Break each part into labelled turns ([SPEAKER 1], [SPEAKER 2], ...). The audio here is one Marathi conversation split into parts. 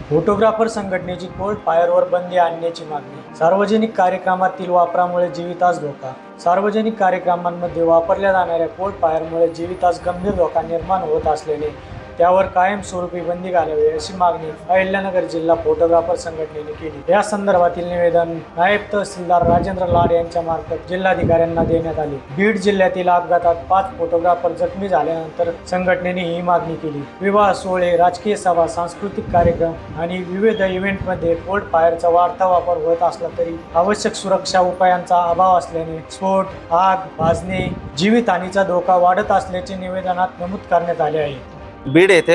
[SPEAKER 1] फोटोग्राफर संघटनेची कोल्ड फायरवर बंदी आणण्याची मागणी। सार्वजनिक कार्यक्रमातील वापरामुळे जीवितास धोका। सार्वजनिक कार्यक्रमांमध्ये वापरल्या जाणाऱ्या कोल्ड फायरमुळे जीवितास गंभीर धोका निर्माण होत असल्याने त्यावर कायमस्वरूपी बंदी घालावी अशी मागणी अहिल्यानगर जिल्हा फोटोग्राफर संघटनेने केली। या संदर्भातील निवेदन नायब तहसीलदार राजेंद्र लाड यांच्या मार्फत जिल्हाधिकाऱ्यांना देण्यात आले। बीड जिल्ह्यातील अपघातात 5 फोटोग्राफर जखमी झाल्यानंतर संघटनेने ही मागणी केली। विवाह सोहळे, राजकीय सभा, सांस्कृतिक कार्यक्रम आणि विविध इव्हेंटमध्ये कोल्ड फायरचा वाढता वापर होत असला तरी आवश्यक सुरक्षा उपायांचा अभाव असल्याने स्फोट, आग, भाजणे, जीवितहानीचा धोका वाढत असल्याचे निवेदनात नमूद करण्यात आले आहे।
[SPEAKER 2] बीड येथे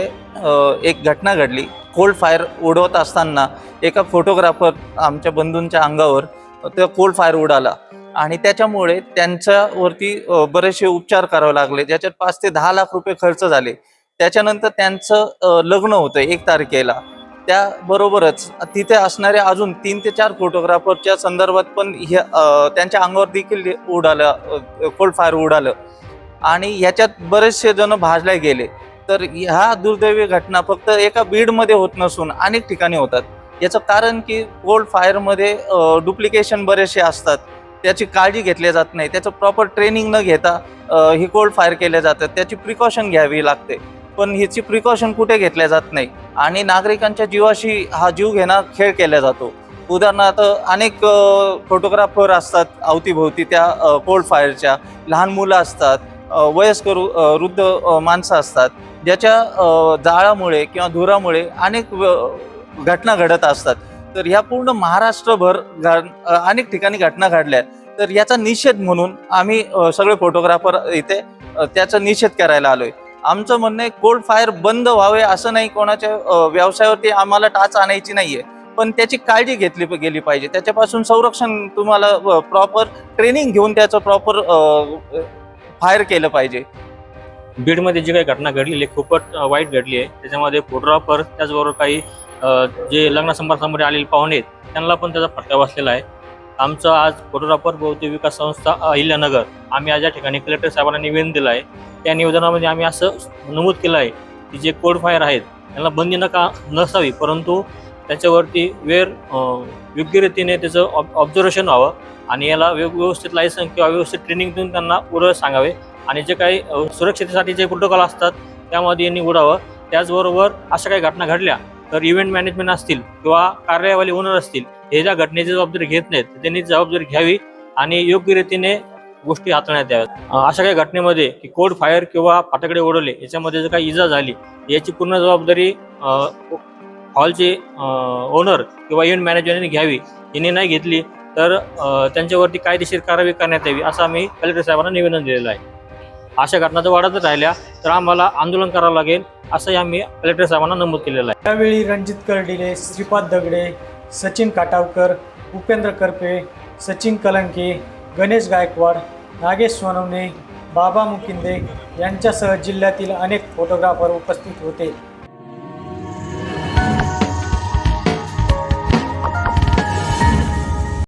[SPEAKER 2] एक घटना घडली। कोल्ड फायर उडवत असताना एका फोटोग्राफर आमच्या बंधूंच्या अंगावर ते कोल्ड फायर उडाला आणि त्याच्यामुळे त्यांच्यावरती बरेचसे उपचार करावे लागले, ज्याच्यात 5 ते 10 लाख रुपये खर्च झाले। त्याच्यानंतर त्यांचं लग्न होतं 1 तारखेला। त्याबरोबरच तिथे असणारे अजून 3 ते 4 फोटोग्राफरच्या संदर्भात पण त्यांच्या अंगावर देखील उडालं, कोल्ड फायर उडालं आणि याच्यात बरेचसे जण भाजले गेले। तर ह्या दुर्दैवी घटना फक्त एका बीडमध्ये होत नसून अनेक ठिकाणी होतात। याचं कारण की कोल्ड फायरमध्ये डुप्लिकेशन बरेचसे असतात, त्याची काळजी घेतली जात नाही, त्याचं प्रॉपर ट्रेनिंग न घेता ही कोल्ड फायर केले जातात। त्याची प्रिकॉशन घ्यावी लागते, पण ह्याची प्रिकॉशन कुठे घेतल्या जात नाही आणि नागरिकांच्या जीवाशी हा जीव घेणा खेळ केला जातो। उदाहरणार्थ अनेक फोटोग्राफर असतात अवतीभोवती त्या कोल्ड फायरच्या, लहान मुलं असतात, वयस्कर वृद्ध माणसं असतात, ज्याच्या जाळामुळे किंवा धुरामुळे अनेक घटना घडत असतात। तर ह्या पूर्ण महाराष्ट्रभर अनेक ठिकाणी घटना घडल्या। तर याचा निषेध म्हणून आम्ही सगळे फोटोग्राफर इथे त्याचा निषेध करायला आलोय। आमचं म्हणणं आहे कोल्ड फायर बंद व्हावे असं नाही, कोणाच्या व्यवसायावरती आम्हाला टाच आणायची नाहीये, पण त्याची काळजी घेतली गेली पाहिजे। त्याच्यापासून संरक्षण तुम्हाला प्रॉपर ट्रेनिंग घेऊन त्याचं प्रॉपर फायर केलं पाहिजे।
[SPEAKER 3] बीडमध्ये जी काही घटना घडलेली आहे खूपच वाईट घडली आहे। त्याच्यामध्ये फोटोग्राफर त्याचबरोबर काही जे लग्न समारंभामध्ये आलेले पाहुणे आहेत त्यांना पण त्याचा फटका बसलेला आहे। आमचं आज फोटोग्राफर बौद्धिक विकास संस्था अहिल्यानगर आम्ही आज या ठिकाणी कलेक्टर साहेबांना निवेदन दिलं आहे। त्या निवेदनामध्ये आम्ही असं नमूद केलं आहे की जे कोल्ड फायर आहेत त्यांना बंदी नसावी, परंतु त्याच्यावरती योग्य रीतीने त्याचं ऑब्झर्वेशन व्हावं आणि याला व्यवस्थित लायसन किंवा व्यवस्थित ट्रेनिंग देऊन त्यांना उडवं सांगावे आणि जे काही सुरक्षितेसाठी जे प्रोटोकॉल असतात त्यामध्ये यांनी उडावं। त्याचबरोबर अशा काही घटना घडल्या तर इव्हेंट मॅनेजमेंट असतील किंवा कार्यावाली ओनर असतील, हे ज्या घटनेची जबाबदारी घेत नाहीत त्यांनी जबाबदारी घ्यावी आणि योग्य रीतीने गोष्टी हाताळण्यात याव्यात। अशा काही घटनेमध्ये की कोल्ड फायर किंवा फटाकडे उडवले याच्यामध्ये जर काही इजा झाली याची पूर्ण जबाबदारी हॉलचे ओनर किंवा इव्हेंट मॅनेजरने घ्यावी। यांनी नाही घेतली तर त्यांच्यावरती कायदेशीर कारवाई करण्यात यावी असं आम्ही कलेक्टर साहेबांना निवेदन दिलेलं आहे। अशा घटना जर वाढत राहिल्या तर आम्हाला आंदोलन करावं लागेल असंही आम्ही कलेक्टर साहेबांना नमूद केलेलं आहे।
[SPEAKER 1] त्यावेळी रणजित कर्डिले, श्रीपाद दगडे, सचिन काटावकर, उपेंद्र करपे, सचिन कलंके, गणेश गायकवाड, नागेश सोनवणे, बाबा मुकिंदे यांच्यासह जिल्ह्यातील अनेक फोटोग्राफर उपस्थित होते।